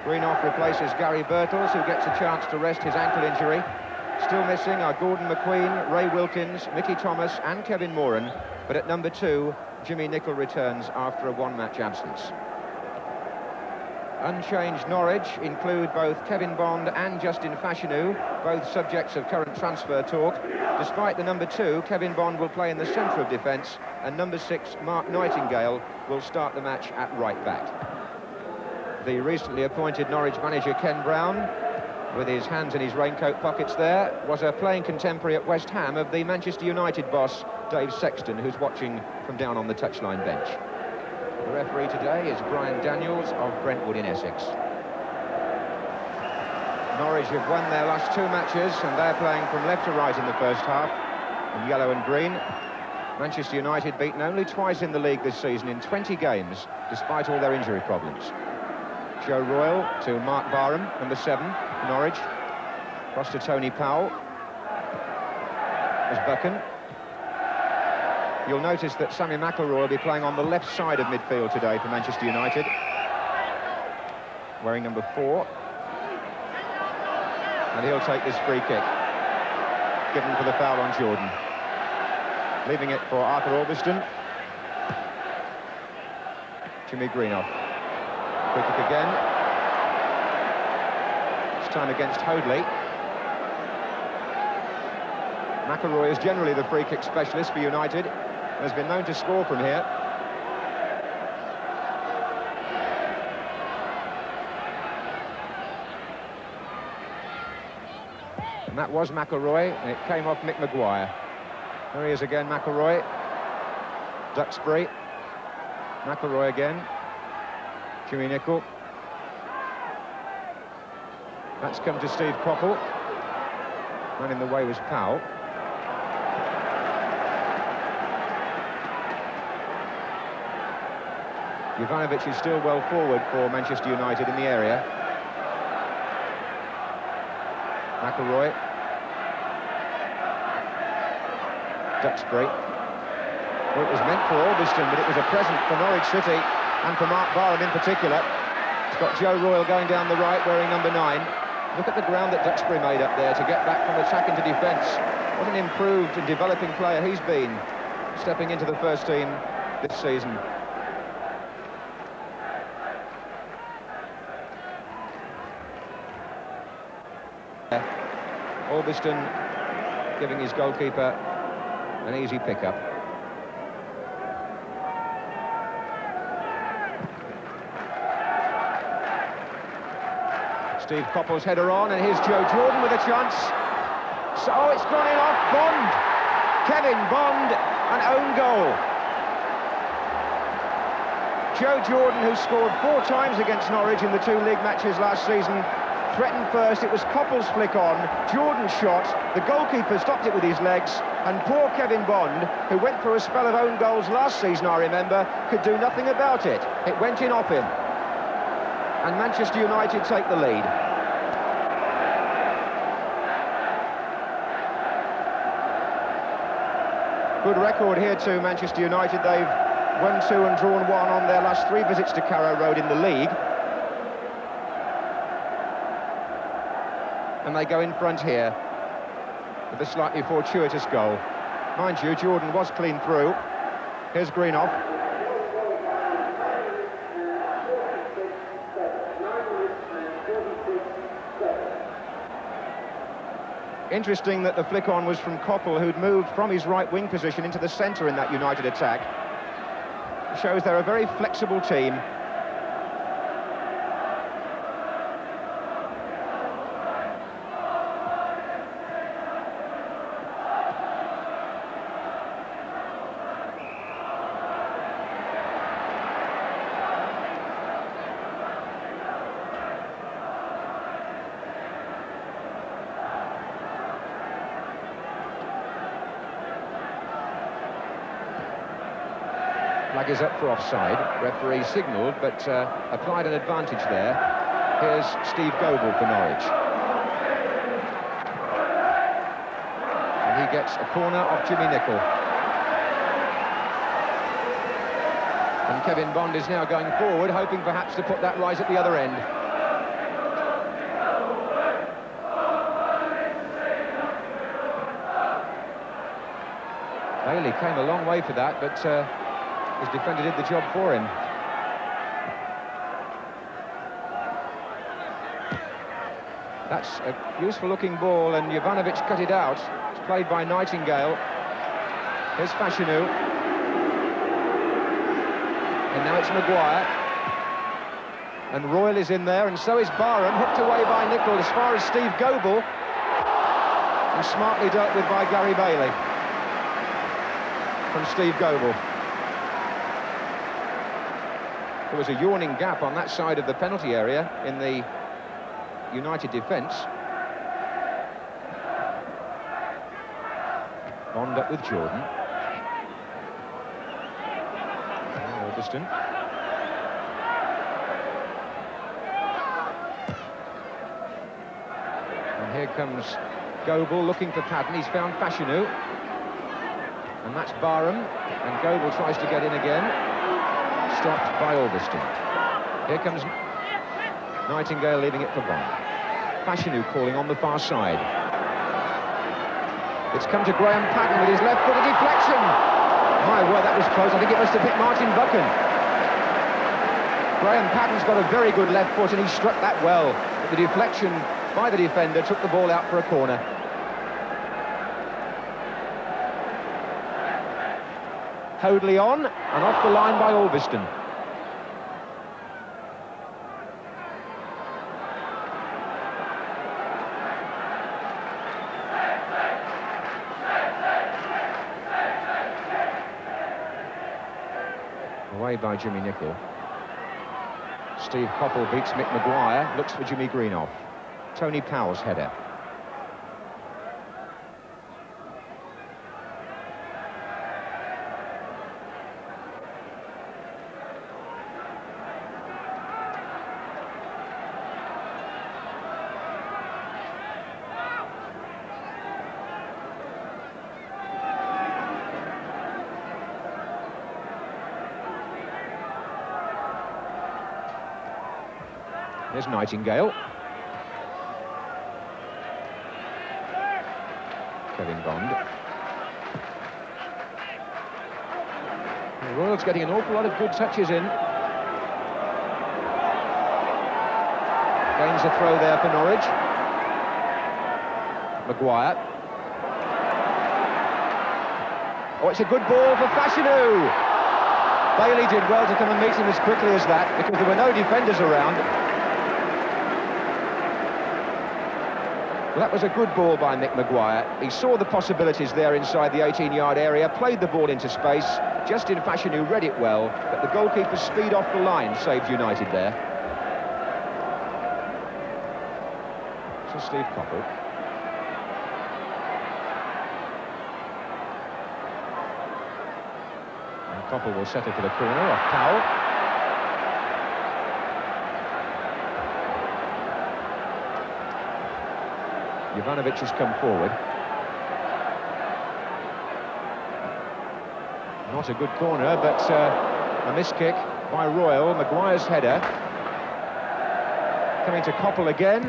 Greenoff replaces Gary Birtles, who gets a chance to rest his ankle injury. Still missing are Gordon McQueen, Ray Wilkins, Mickey Thomas and Kevin Moran. But at number 2, Jimmy Nicholl returns after a one-match absence. Unchanged Norwich include both Kevin Bond and Justin Fashanu, both subjects of current transfer talk. Despite the number 2, Kevin Bond will play in the centre of defence, and number 6, Mark Nightingale, will start the match at right back. The recently appointed Norwich manager Ken Brown, with his hands in his raincoat pockets there, was a playing contemporary at West Ham of the Manchester United boss Dave Sexton, who's watching from down on the touchline bench. The referee today is Brian Daniels of Brentwood in Essex. Norwich have won their last 2 matches, and they're playing from left to right in the first half, in yellow and green. Manchester United beaten only twice in the league this season in 20 games, despite all their injury problems. Joe Royle to Mark Barham, number 7, Norwich. Across to Tony Powell. There's Buchan. You'll notice that Sammy McIlroy will be playing on the left side of midfield today for Manchester United, wearing number 4. And he'll take this free kick, given for the foul on Jordan. Leaving it for Arthur Orbiston. Jimmy Greenoff. Quick kick again. This time against Hoadley. McIlroy is generally the free kick specialist for United. Has been known to score from here. And that was McIlroy, and it came off Mick Maguire. There he is again, McIlroy. Duxbury. McIlroy again. Jimmy Nicholl. That's come to Steve Coppell. Man in the way was Powell. Jovanovic is still well forward for Manchester United in the area. McIlroy. Duxbury. Well, it was meant for Orbiston, but it was a present for Norwich City and for Mark Barham in particular. It's got Joe Royle going down the right, wearing number 9. Look at the ground that Duxbury made up there to get back from attack into defence. What an improved and developing player he's been, stepping into the first team this season. Orbiston giving his goalkeeper an easy pickup. Steve Coppell's header on, and here's Joe Jordan with a chance. So it's gone in off Bond. Kevin Bond, an own goal. Joe Jordan, who scored 4 times against Norwich in the 2 league matches last season, threatened first. It was Coppell's flick on. Jordan shot. The goalkeeper stopped it with his legs, and poor Kevin Bond, who went through a spell of own goals last season, I remember, could do nothing about it. It went in off him. And Manchester United take the lead. Good record here to Manchester United. They've won 2 and drawn 1 on their last 3 visits to Carrow Road in the league. And they go in front here with a slightly fortuitous goal. Mind you, Jordan was clean through. Here's Greenoff. Interesting that the flick-on was from Coppell, who'd moved from his right wing position into the centre in that United attack. It shows they're a very flexible team. Flag is up for offside. Referee signalled, but applied an advantage there. Here's Steve Goble for Norwich. And he gets a corner off Jimmy Nicholl. And Kevin Bond is now going forward, hoping perhaps to put that right at the other end. Bailey came a long way for that, but his defender did the job for him. That's a useful-looking ball, and Jovanovic cut it out. It's played by Nightingale. Here's Fashanu. And now it's Maguire. And Royal is in there, and so is Barham, hooked away by Nicol as far as Steve Goebel. And smartly dealt with by Gary Bailey. From Steve Goebel. There was a yawning gap on that side of the penalty area in the United defence. Bond up with Jordan. Alderston. And here comes Goebel looking for Padden. He's found Fashanu. And that's Barham. And Goebel tries to get in again. Stopped by Alderston. Here comes Nightingale, leaving it for Bond. Fashanu calling on the far side. It's come to Graham Patten with his left-footed deflection. My word, that was close. I think it must have hit Martin Buchan. Graham Patten's got a very good left foot, and he struck that well. But the deflection by the defender took the ball out for a corner. Hoadley on, and off the line by Alveston. Away by Jimmy Nicol. Steve Coppell beats Mick Maguire, looks for Jimmy Greenoff. Tony Powell's header. There's Nightingale. Kevin Bond. The Royals getting an awful lot of good touches in. Gains a throw there for Norwich. Maguire. Oh, it's a good ball for Fashanu. Bailey did well to come and meet him as quickly as that, because there were no defenders around. Well, that was a good ball by Mick Maguire. He saw the possibilities there inside the 18-yard area, played the ball into space. Justin Fashanu read it well, but the goalkeeper's speed off the line saved United there. So Steve Coppell. And Coppell will settle for the corner off Powell. Jovanovic has come forward. Not a good corner, but a miskick by Royal. Maguire's header. Coming to Coppell again.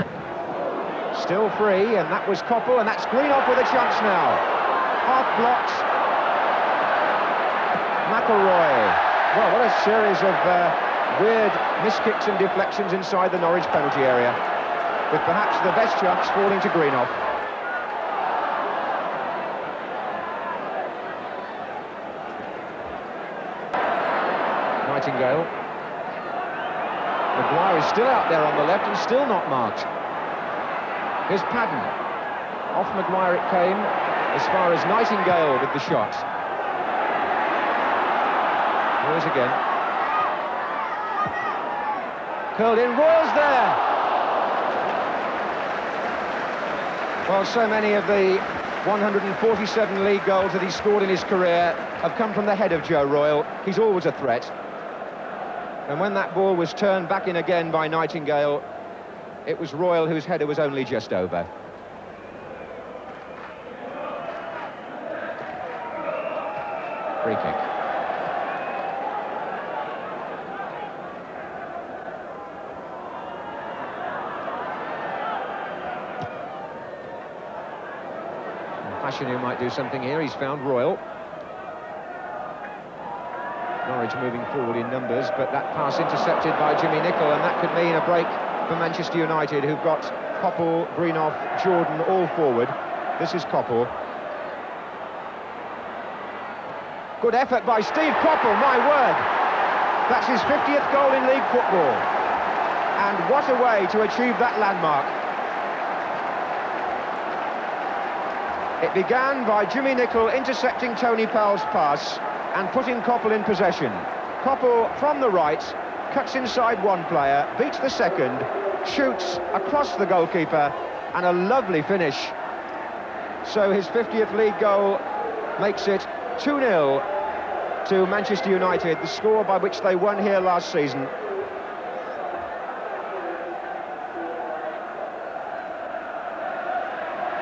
Still free, and that was Coppell, and that's Greenoff with a chance now. Half blocked. McElroy. Well, what a series of weird miskicks and deflections inside the Norwich penalty area, with perhaps the best chance falling to Greenoff. Nightingale. Maguire is still out there on the left and still not marked. Here's Padden. Off Maguire it came, as far as Nightingale with the shot. Here is again. Curled in, Royals there! Well, so many of the 147 league goals that he scored in his career have come from the head of Joe Royal. He's always a threat. And when that ball was turned back in again by Nightingale, it was Royal whose header was only just over. Free kick. Fashanu might do something here. He's found Royal. Norwich moving forward in numbers, but that pass intercepted by Jimmy Nicholl, and that could mean a break for Manchester United, who've got Koppel, Greenough, Jordan all forward. This is Koppel. Good effort by Steve Koppel, my word. That's his 50th goal in league football. And what a way to achieve that landmark. It began by Jimmy Nicholl intercepting Tony Powell's pass and putting Koppel in possession. Koppel from the right, cuts inside one player, beats the second, shoots across the goalkeeper, and a lovely finish. So his 50th league goal makes it 2-0 to Manchester United, the score by which they won here last season.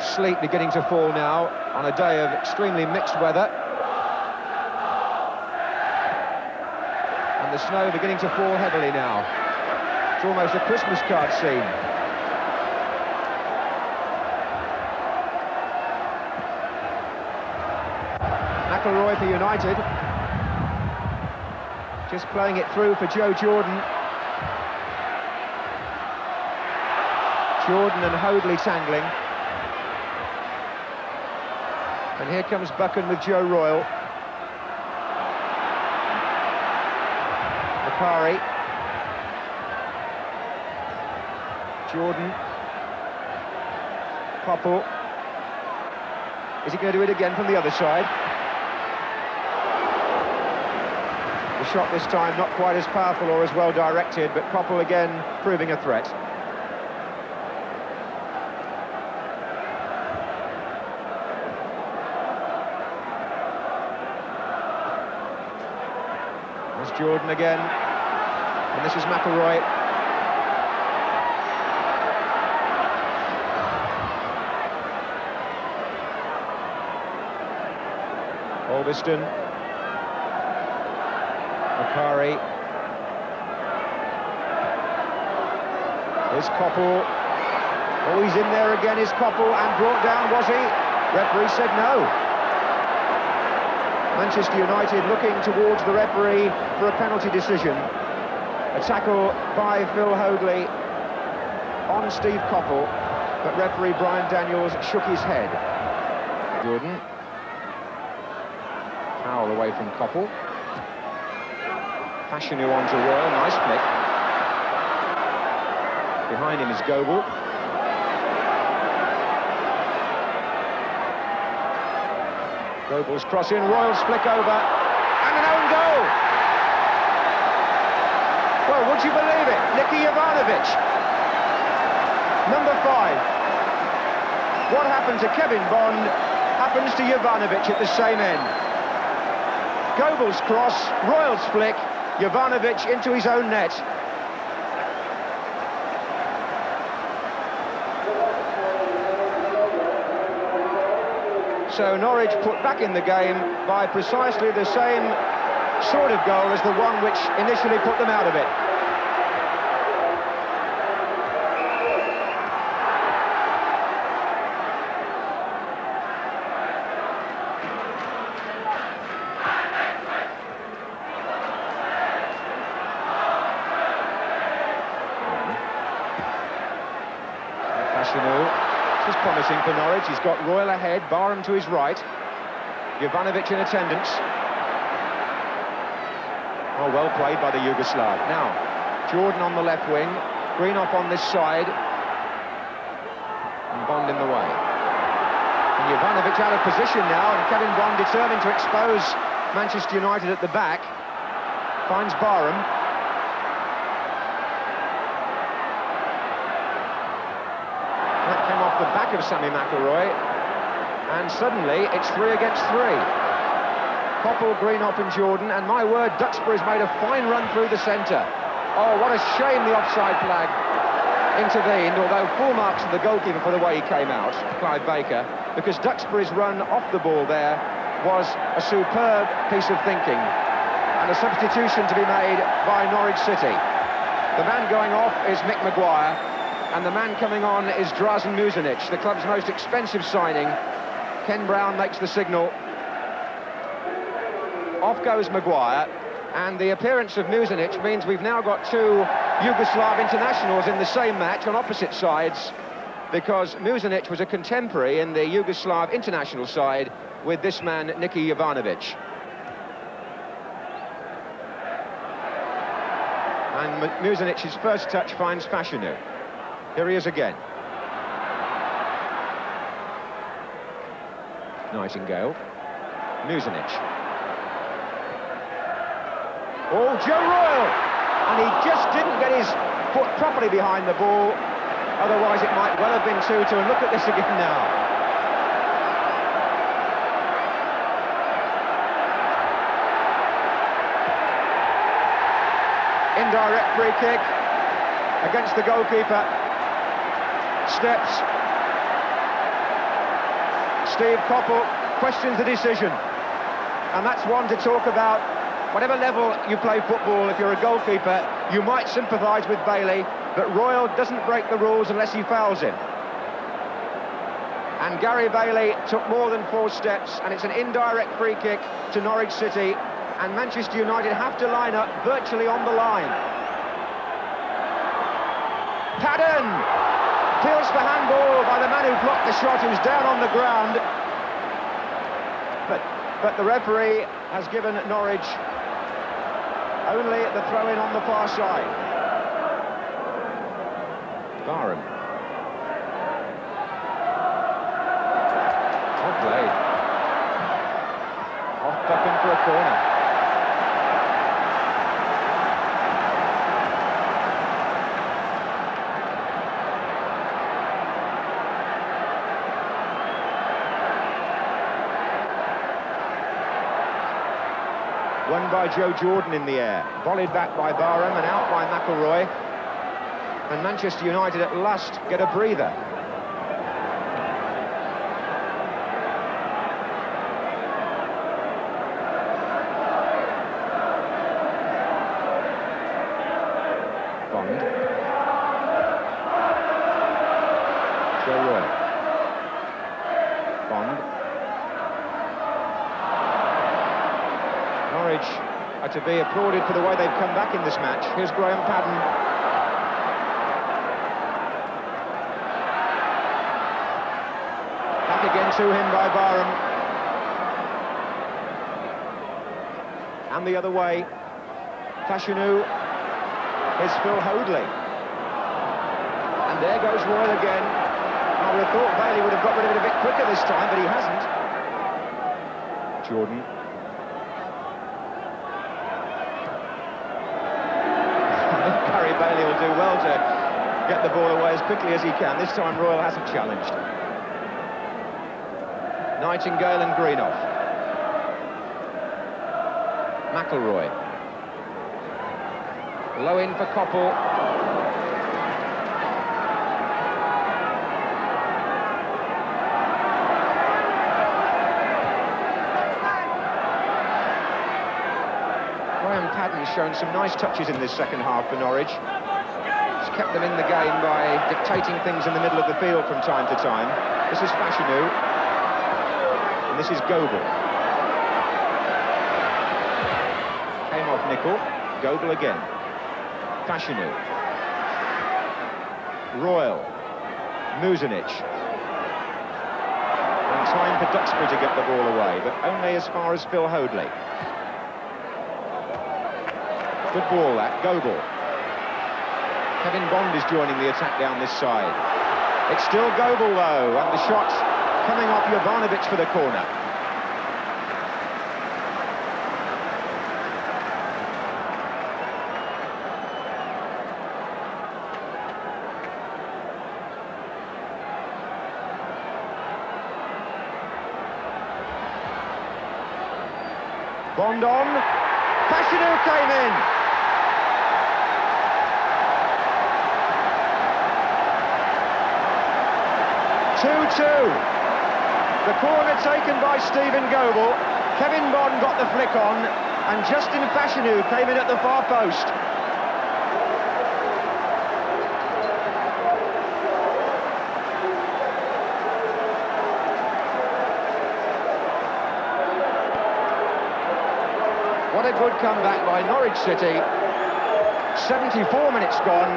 Sleet beginning to fall now on a day of extremely mixed weather. And the snow beginning to fall heavily now. It's almost a Christmas card scene. McIlroy for United. Just playing it through for Joe Jordan. Jordan and Hoadley tangling. And here comes Buchan with Joe Royle. Macari. Jordan. Koppel. Is he going to do it again from the other side? The shot this time not quite as powerful or as well directed, but Koppel again proving a threat. There's Jordan again, and this is McIlroy. Albiston. Macari. Here's Koppel. Oh, he's in there again, is Koppel, and brought down, was he? Referee said no. Manchester United looking towards the referee for a penalty decision. A tackle by Phil Hoadley on Steve Koppel, but referee Brian Daniels shook his head. Jordan. Foul away from Koppel. Fashanu onto Royle, nice flick. Behind him is Goebel. Goebel's cross in, Royle's flick over, and an own goal! Well, would you believe it? Nicky Jovanovic, number 5. What happened to Kevin Bond happens to Jovanovic at the same end. Goebel's cross, Royle's flick, Jovanovic into his own net. So Norwich put back in the game by precisely the same sort of goal as the one which initially put them out of it. This is promising for Norwich. He's got Royle ahead, Barham to his right. Jovanovic in attendance. Oh, well played by the Yugoslav. Now, Jordan on the left wing, Greenough on this side, and Bond in the way. And Jovanovic out of position now, and Kevin Bond determined to expose Manchester United at the back. Finds Barham. The back of Sammy McIlroy, and suddenly it's 3 against 3. Koppel, Greenough and Jordan, and my word, Duxbury's made a fine run through the centre. Oh, what a shame the offside flag intervened, although full marks to the goalkeeper for the way he came out, Clive Baker, because Duxbury's run off the ball there was a superb piece of thinking, and a substitution to be made by Norwich City. The man going off is Mick Maguire, and the man coming on is Drazen Muzinic, the club's most expensive signing. Ken Brown makes the signal. Off goes Maguire. And the appearance of Muzinic means we've now got two Yugoslav internationals in the same match on opposite sides, because Muzinic was a contemporary in the Yugoslav international side with this man, Niki Jovanovic. And Muzinic's first touch finds Fashanu. Here he is again. Nightingale. Muzinic. Oh, Joe Royle! And he just didn't get his foot properly behind the ball. Otherwise, it might well have been 2-2. And look at this again now. Indirect free kick against the goalkeeper. Steps. Steve Coppell questions the decision. And that's one to talk about. Whatever level you play football, if you're a goalkeeper, you might sympathise with Bailey, but Royle doesn't break the rules unless he fouls him. And Gary Bailey took more than 4 steps, and it's an indirect free kick to Norwich City, and Manchester United have to line up virtually on the line. Padden appeals for handball by the man who blocked the shot, who's down on the ground. But the referee has given Norwich only the throw-in on the far side. Barham. Well played. Off Buchan for a corner. Won by Joe Jordan in the air, volleyed back by Barham and out by McElroy. And Manchester United at last get a breather. Bond. Joe Royle. Bond. Norwich are to be applauded for the way they've come back in this match. Here's Graham Padden. Back again to him by Barham. And the other way, Fashanu. Here's Phil Hoadley. And there goes Royle again. I would have thought Bailey would have got rid of it a bit quicker this time, but he hasn't. Jordan. Bailey will do well to get the ball away as quickly as he can. This time Royle hasn't challenged. Nightingale and Greenoff. McElroy. Low in for Coppell. Graham Padden's shown some nice touches in this second half for Norwich. He's kept them in the game by dictating things in the middle of the field from time to time. This is Fashanu, and this is Goebel. Came off Nicol, Goebel again. Fashanu. Royle. Muzinic. And time for Duxbury to get the ball away, but only as far as Phil Hoadley. Good ball, that. Goebel. Kevin Bond is joining the attack down this side. It's still Goebel, though, and the shot coming off Jovanovic for the corner. Bond on. Fashanu came in. 2-2. The corner taken by Stephen Goebel. Kevin Bond got the flick on, and Justin Fashanu came in at the far post. What What a good comeback by Norwich City. 74 minutes gone,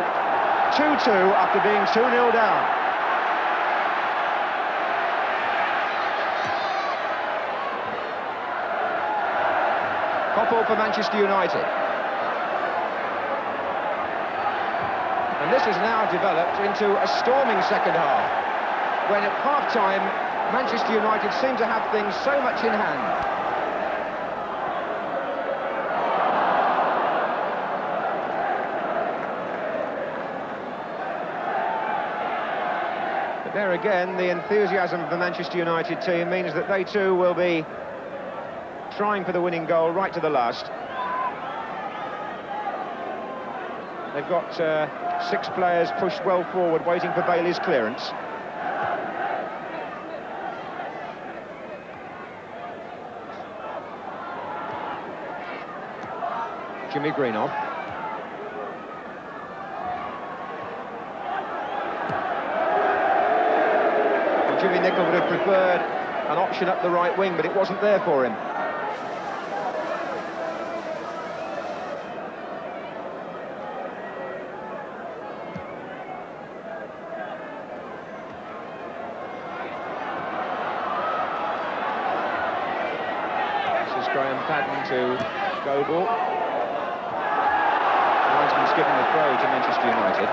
2-2 after being 2-0 down. Koppel for Manchester United. And this has now developed into a storming second half, when at half-time, Manchester United seem to have things so much in hand. But there again, the enthusiasm of the Manchester United team means that they too will be trying for the winning goal right to the last. They've got 6 players pushed well forward, waiting for Bailey's clearance. Jimmy Greenoff. Well, Jimmy Nicholl would have preferred an option up the right wing, but it wasn't there for him. Graham Padden to Goble. Linesman's given the throw to Manchester United.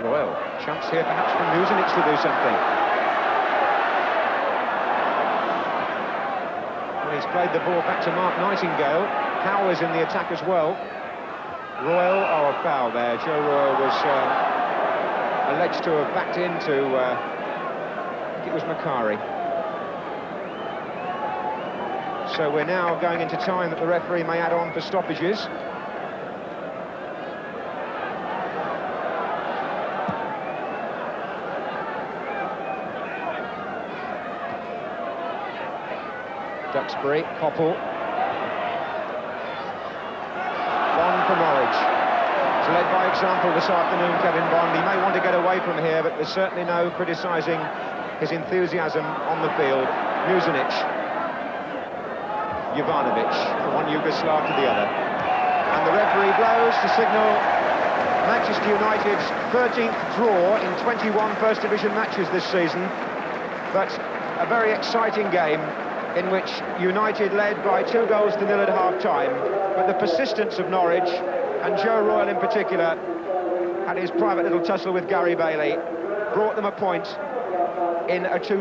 Royal, chance here perhaps for Musinich to do something. Well, he's played the ball back to Mark Nightingale. Powers in the attack as well. Royal, a foul there. Joe Royal was alleged to have backed into, I think it was Macari. So we're now going into time that the referee may add on for stoppages. Duxbury, Koppel. Bond for Norwich. He's led by example this afternoon, Kevin Bond. He may want to get away from here, but there's certainly no criticising his enthusiasm on the field. Musinich. Jovanovic, from one Yugoslav to the other. And the referee blows to signal Manchester United's 13th draw in 21 First Division matches this season. But a very exciting game, in which United led by 2-0 at half-time, but the persistence of Norwich, and Joe Royal in particular, had his private little tussle with Gary Bailey, brought them a point in a 2-2